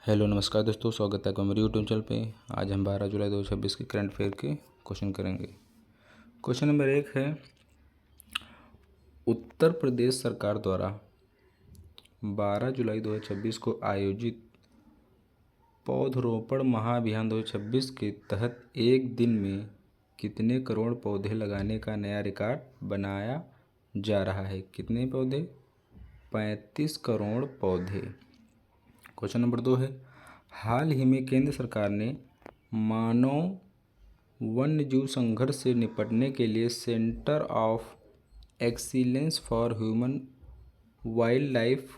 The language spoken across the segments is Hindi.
हेलो नमस्कार दोस्तों, स्वागत है आपका मेरे यूट्यूब चैनल पे। आज हम 12 जुलाई 2026 के करंट अफेयर के क्वेश्चन करेंगे। क्वेश्चन नंबर 1 है, उत्तर प्रदेश सरकार द्वारा 12 जुलाई 2026 को आयोजित पौधरोपण महाअभियान 2026 के तहत एक दिन में कितने करोड़ पौधे लगाने का नया रिकॉर्ड बनाया जा रहा है? कितने पौधे? 35 करोड़ पौधे। क्वेश्चन नंबर 2 है, हाल ही में केंद्र सरकार ने मानव वन्यजीव संघर्ष से निपटने के लिए centre of excellence for human wild life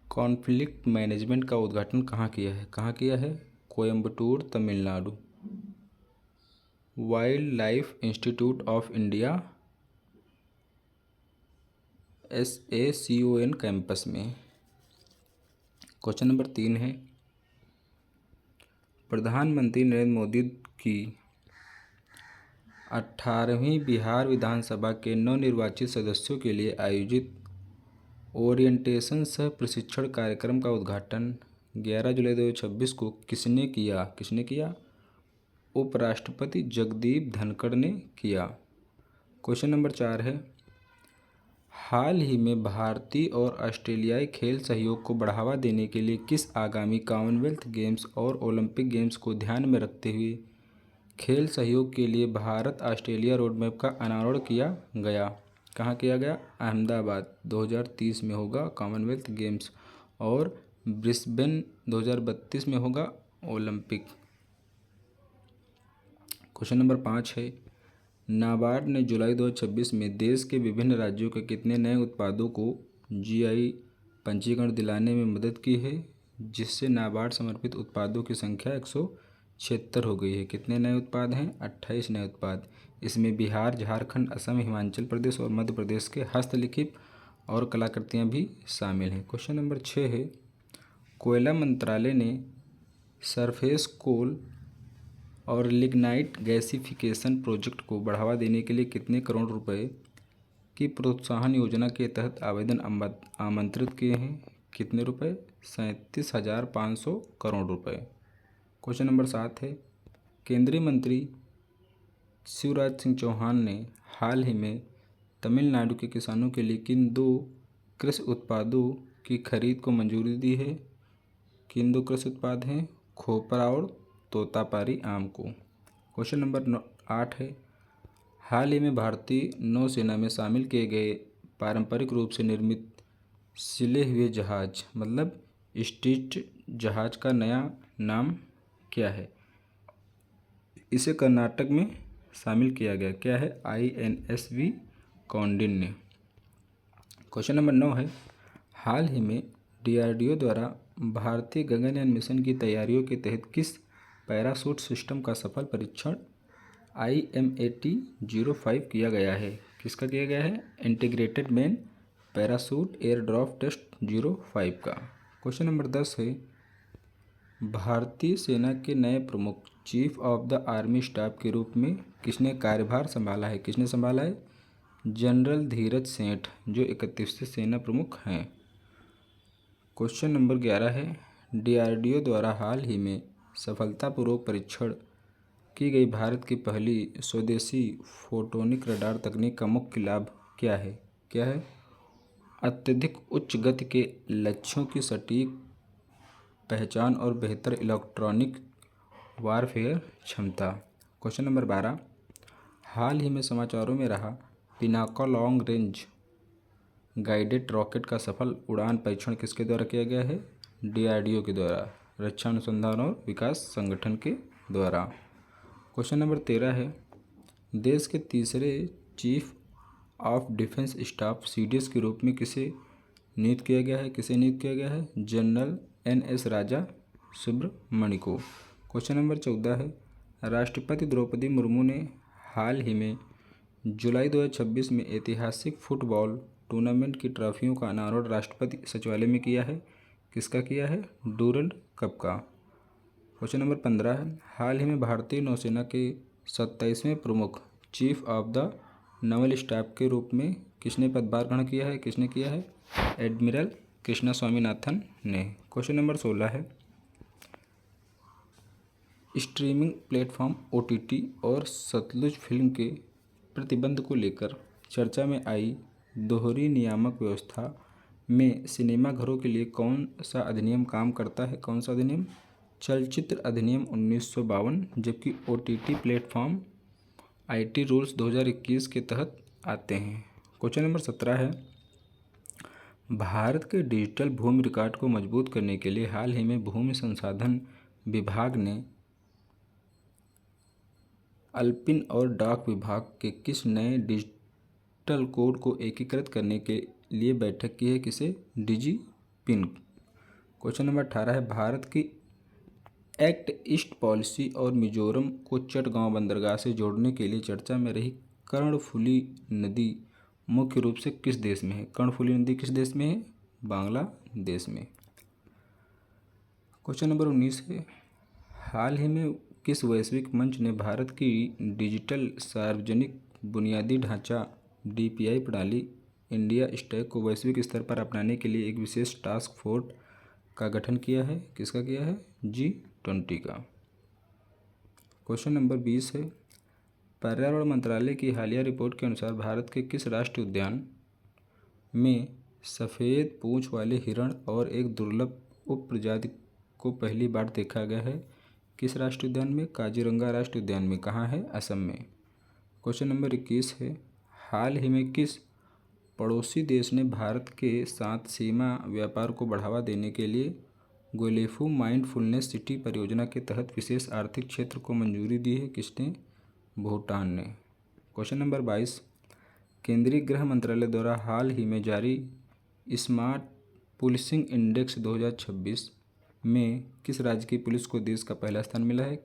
conflict management का उद्घाटन कहाँ किया है? कहाँ किया है? Coimbatore, Tamil Nadu. Wild life institute of India SACON campus में। क्वेश्चन नंबर 3 है, प्रधानमंत्री नरेंद्र मोदी की 18वीं बिहार विधानसभा के नवनिर्वाचित सदस्यों के लिए आयोजित ओरिएंटेशन सह प्रशिक्षण कार्यक्रम का उद्घाटन 11 जुलाई 2026 को किसने किया? किसने किया? उपराष्ट्रपति जगदीप धनखड़ ने किया। क्वेश्चन नंबर 4 है, हाल ही में भारतीय और ऑस्ट्रेलियाई खेल सहयोग को बढ़ावा देने के लिए किस आगामी कॉमनवेल्थ गेम्स और ओलंपिक गेम्स को ध्यान में रखते हुए खेल सहयोग के लिए भारत ऑस्ट्रेलिया रोडमैप का अनावरण किया गया? कहाँ किया गया? अहमदाबाद। 2030 में होगा कॉमनवेल्थ गेम्स और ब्रिस्बेन 2032 में होगा ओलंपिक। क्वेश्चन नंबर 5 है, नाबार्ड ने जुलाई 2026 में देश के विभिन्न राज्यों के कितने नए उत्पादों को GI पंजीकरण दिलाने में मदद की है, जिससे नाबार्ड समर्पित उत्पादों की संख्या 176 हो गई है? कितने नए उत्पाद हैं? 28 नए उत्पाद। इसमें बिहार, झारखंड, असम, हिमाचल प्रदेश और मध्य प्रदेश के हस्तलिखित और कलाकृतियाँ भी शामिल हैं। क्वेश्चन नंबर 6 है, कोयला मंत्रालय ने सरफेस कोल और लिग्नाइट गैसिफिकेशन प्रोजेक्ट को बढ़ावा देने के लिए कितने करोड़ रुपए की प्रोत्साहन योजना के तहत आवेदन आमंत्रित किए हैं? कितने रुपए? 37,500 करोड़ रुपए। क्वेश्चन नंबर 7 है, केंद्रीय मंत्री शिवराज सिंह चौहान ने हाल ही में तमिलनाडु के किसानों के लिए किन 2 कृषि उत्पादों की खरीद को मंजूरी दी है? किन 2 कृषि उत्पाद हैं? खोपरा और तोतापारी आम को। क्वेश्चन नंबर 8 है, हाल ही में भारतीय नौसेना में शामिल किए गए पारंपरिक रूप से निर्मित सिले हुए जहाज मतलब स्टीच्ड जहाज का नया नाम क्या है? इसे कर्नाटक में शामिल किया गया। क्या है? INSV कौंडिन्य। क्वेश्चन नंबर 9 है, हाल ही में DRDO द्वारा भारतीय गगनयान मिशन की तैयारियों के तहत किस पैराशूट सिस्टम का सफल परीक्षण IMAT-05 किया गया है? किसका किया गया है? Integrated main parachute airdrop test 05 का। क्वेश्चन नंबर 10 है, भारतीय सेना के नए प्रमुख chief of the army staff के रूप में किसने कार्यभार संभाला है? किसने संभाला है? जनरल धीरज सेठ, जो 31वें सेना प्रमुख हैं। क्वेश्चन नंबर 11 है, DRDO द्वारा हाल ही में सफलतापूर्वक परीक्षण की गई भारत की पहली स्वदेशी फोटोनिक रडार तकनीक का मुख्य लाभ क्या है? क्या है? अत्यधिक उच्च गति के लक्ष्यों की सटीक पहचान और बेहतर इलेक्ट्रॉनिक वारफेयर क्षमता। क्वेश्चन नंबर 12, हाल ही में समाचारों में रहा Pinaka long range guided rocket का सफल उड़ान परीक्षण किसके द्वारा किया गया है? DRDO के द्वारा, रक्षा अनुसंधान और विकास संगठन के द्वारा। क्वेश्चन नंबर 13 है, देश के तीसरे chief of defence staff CDS के रूप में किसे नियुक्त किया गया है? किसे नियुक्त किया गया है? जनरल NS राजा सुब्रमणि को। क्वेश्चन नंबर 14 है, राष्ट्रपति द्रौपदी मुर्मू ने हाल ही में जुलाई 2026 में ऐतिहासिक फुटबॉल टूर्नामेंट की ट्रॉफियों का अनावरण राष्ट्रपति सचिवालय में किया है। किसका किया है? डूरंड कप का। क्वेश्चन नंबर 15 है, हाल ही में भारतीय नौसेना के 27वें प्रमुख chief of the Naval staff के रूप में किसने पदभार ग्रहण किया है? किसने किया है? एडमिरल कृष्णा स्वामीनाथन ने। क्वेश्चन नंबर 16 है, स्ट्रीमिंग प्लेटफॉर्म OTT और सतलुज फिल्म के प्रतिबंध को लेकर चर्चा में आई दोहरी नियामक व्यवस्था में सिनेमाघरों के लिए कौन सा अधिनियम काम करता है? कौन सा अधिनियम? चलचित्र अधिनियम 1952, जबकि OTT प्लेटफॉर्म IT रूल्स 2021 के तहत आते हैं। क्वेश्चन नंबर 17 है, भारत के डिजिटल भूमि रिकॉर्ड को मजबूत करने के लिए हाल ही में भूमि संसाधन विभाग ने अल्पिन और डाक विभाग के किस नए डिजिटल कोड को एकीकृत करने के लिए बैठक की है? किसे? डिजी पिन। क्वेश्चन नंबर 18 है, भारत की एक्ट ईस्ट पॉलिसी और मिजोरम को चटगांव बंदरगाह से जोड़ने के लिए चर्चा में रही कर्णफुली नदी मुख्य रूप से किस देश में है? कर्णफुली नदी किस देश में है? बांग्लादेश में। क्वेश्चन नंबर 19 है, हाल ही में किस वैश्विक मंच ने भारत की डिजिटल सार्वजनिक बुनियादी ढांचा DPI प्रणाली इंडिया स्टैक को वैश्विक स्तर पर अपनाने के लिए एक विशेष टास्क फोर्स का गठन किया है? किसका किया है? G20 का। क्वेश्चन नंबर 20 है, पर्यावरण मंत्रालय की हालिया रिपोर्ट के अनुसार भारत के किस राष्ट्रीय उद्यान में सफ़ेद पूंछ वाले हिरण और एक दुर्लभ उपप्रजाति को पहली बार देखा गया है? किस राष्ट्रीय उद्यान में? काजीरंगा राष्ट्रीय उद्यान में। कहाँ है? असम में। क्वेश्चन नंबर 21 है, हाल ही में किस पड़ोसी देश ने भारत के साथ सीमा व्यापार को बढ़ावा देने के लिए गोलेफू माइंडफुलनेस सिटी परियोजना के तहत विशेष आर्थिक क्षेत्र को मंजूरी दी है? किसने? भूटान ने। क्वेश्चन नंबर 22, केंद्रीय गृह मंत्रालय द्वारा हाल ही में जारी स्मार्ट पुलिसिंग इंडेक्स 2026 में किस राज्य की पुलिस को देश का पहला स्थान मिला है?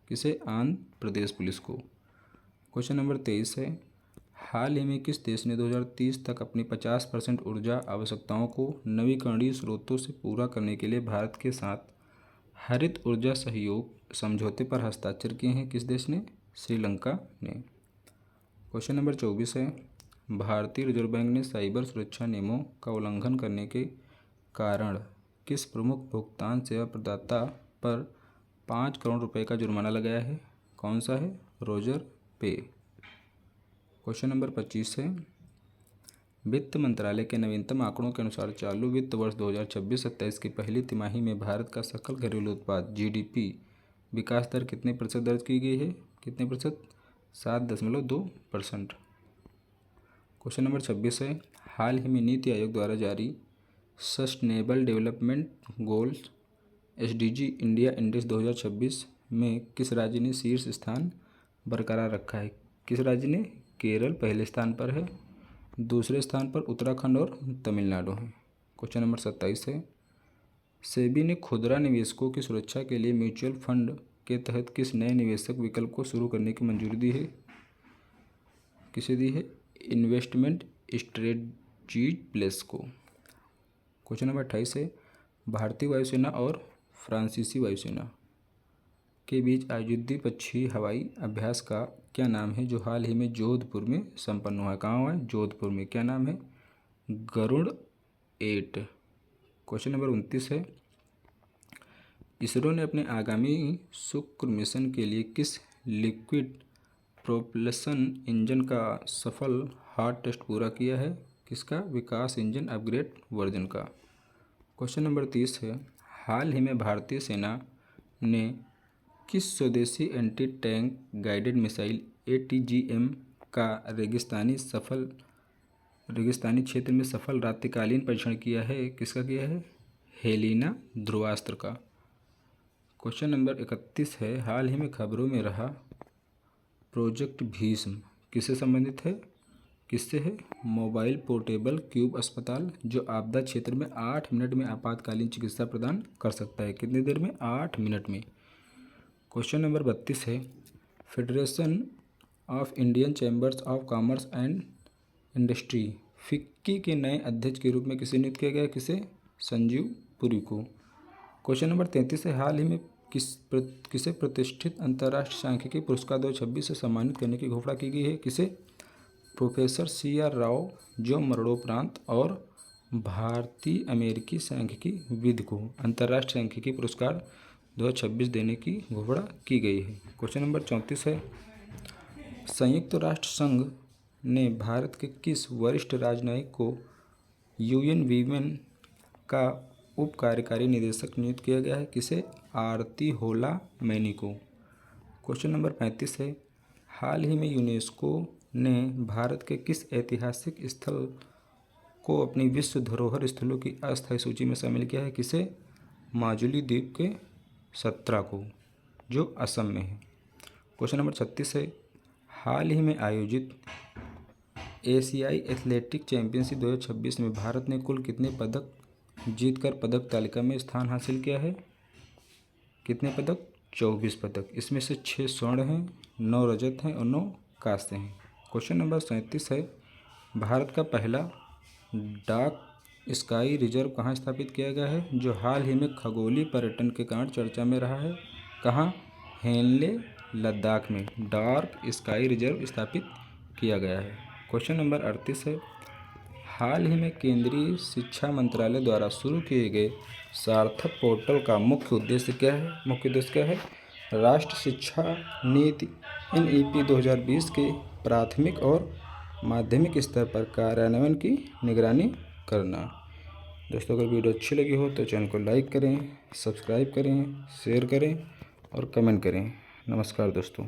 किसे? आंध्र प्रदेश पुलिस को। क्वेश्चन नंबर 23 है, हाल ही में किस देश ने 2030 तक अपनी 50% ऊर्जा आवश्यकताओं को नवीकरणीय स्रोतों से पूरा करने के लिए भारत के साथ हरित ऊर्जा सहयोग समझौते पर हस्ताक्षर किए हैं? किस देश ने? श्रीलंका ने। क्वेश्चन नंबर 24 है, भारतीय रिजर्व बैंक ने साइबर सुरक्षा नियमों का उल्लंघन करने के कारण किस प्रमुख भुगतान सेवा प्रदाता पर 5 करोड़ रुपए का जुर्माना लगाया है? कौन सा है? रोजर पे। क्वेश्चन नंबर 25 है, वित्त मंत्रालय के नवीनतम आंकड़ों के अनुसार चालू वित्त वर्ष 2026-27 की पहली तिमाही में भारत का सकल घरेलू उत्पाद GDP विकास दर कितने प्रतिशत दर्ज की गई है? कितने प्रतिशत? 7.2%। क्वेश्चन नंबर 26 है, हाल ही में नीति आयोग द्वारा जारी sustainable development goals SDG India index 2026 में किस राज्य ने शीर्ष स्थान बरकरार रखा है? किस राज्य ने? केरल पहले स्थान पर है, दूसरे स्थान पर उत्तराखंड और तमिलनाडु है। क्वेश्चन नंबर 27 है, सेबी ने खुदरा निवेशकों की सुरक्षा के लिए म्यूचुअल फंड के तहत किस नए निवेशक विकल्प को शुरू करने की मंजूरी दी है? किसे दी है? इन्वेस्टमेंट स्ट्रेटजी प्लस को। क्वेश्चन नंबर 28 है, भारतीय वायुसेना और फ्रांसीसी वायुसेना के बीच आयोजित द्विपक्षीय हवाई अभ्यास का क्या नाम है जो हाल ही में जोधपुर में संपन्न हुआ है? कहाँ हुआ है? जोधपुर में। क्या नाम है? गरुड़ 8। क्वेश्चन नंबर 29 है, इसरो ने अपने आगामी शुक्र मिशन के लिए किस लिक्विड प्रोपल्शन इंजन का सफल हार्ड टेस्ट पूरा किया है? किसका? विकास इंजन अपग्रेड वर्जन का। क्वेश्चन नंबर 30 है, हाल ही में भारतीय सेना ने किस स्वदेशी anti tank guided missile ATGM का रेगिस्तानी क्षेत्र में सफल रात्रिकालीन परीक्षण किया है? किसका किया है? हेलिना ध्रुवास्त्र का। क्वेश्चन नंबर 31 है, हाल ही में खबरों में रहा प्रोजेक्ट भीष्म किससे संबंधित है? किससे है? मोबाइल पोर्टेबल क्यूब अस्पताल जो आपदा क्षेत्र में 8 मिनट में आपातकालीन चिकित्सा प्रदान कर सकता है। कितनी देर में? 8 मिनट में। क्वेश्चन नंबर 32 है, federation of Indian chambers of commerce and industry FICCI के नए अध्यक्ष के रूप में किसे नियुक्त किया गया? किसे? संजीव पुरी को। क्वेश्चन नंबर 33 है, हाल ही में किसे प्रतिष्ठित अंतर्राष्ट्रीय सांख्यिकी पुरस्कार 2026 से सम्मानित करने की घोषणा की गई है? किसे? प्रोफेसर CR राव जो मरणोपरांत और भारतीय अमेरिकी सांख्यिकी विद को अंतर्राष्ट्रीय सांख्यिकी पुरस्कार 2026 देने की घोषणा की गई है। क्वेश्चन नंबर 34 है, संयुक्त राष्ट्र संघ ने भारत के किस वरिष्ठ राजनयिक को यूएन वीमेन का उप कार्यकारी निदेशक नियुक्त किया गया है? किसे? आरती होला मैनी को। क्वेश्चन नंबर 35 है, हाल ही में यूनेस्को ने भारत के किस ऐतिहासिक स्थल को अपनी विश्व धरोहर स्थलों की अस्थायी सूची में शामिल किया है? किसे? माजुली द्वीप के 17 को, जो असम में है। क्वेश्चन नंबर 36 है, हाल ही में आयोजित एशियाई एथलेटिक चैंपियनशिप 2026 में भारत ने कुल कितने पदक जीतकर पदक तालिका में स्थान हासिल किया है? कितने पदक? 24 पदक। इसमें से 6 स्वर्ण हैं, 9 रजत हैं और 9 कांस्य हैं। क्वेश्चन नंबर 37 है, भारत का पहला डाक स्काई रिजर्व कहाँ स्थापित किया गया है, जो हाल ही में खगोलीय पर्यटन के कारण चर्चा में रहा है? कहाँ? हेनले, लद्दाख में डार्क स्काई रिजर्व स्थापित किया गया है। क्वेश्चन नंबर 38 है, हाल ही में केंद्रीय शिक्षा मंत्रालय द्वारा शुरू किए गए सार्थक पोर्टल का मुख्य उद्देश्य क्या है? मुख्य उद्देश्य क्या है? राष्ट्रीय शिक्षा नीति NEP 2020 के प्राथमिक और माध्यमिक स्तर पर कार्यान्वयन की निगरानी करना। दोस्तों, अगर वीडियो अच्छी लगी हो तो चैनल को लाइक करें, सब्सक्राइब करें, शेयर करें और कमेंट करें। नमस्कार दोस्तों।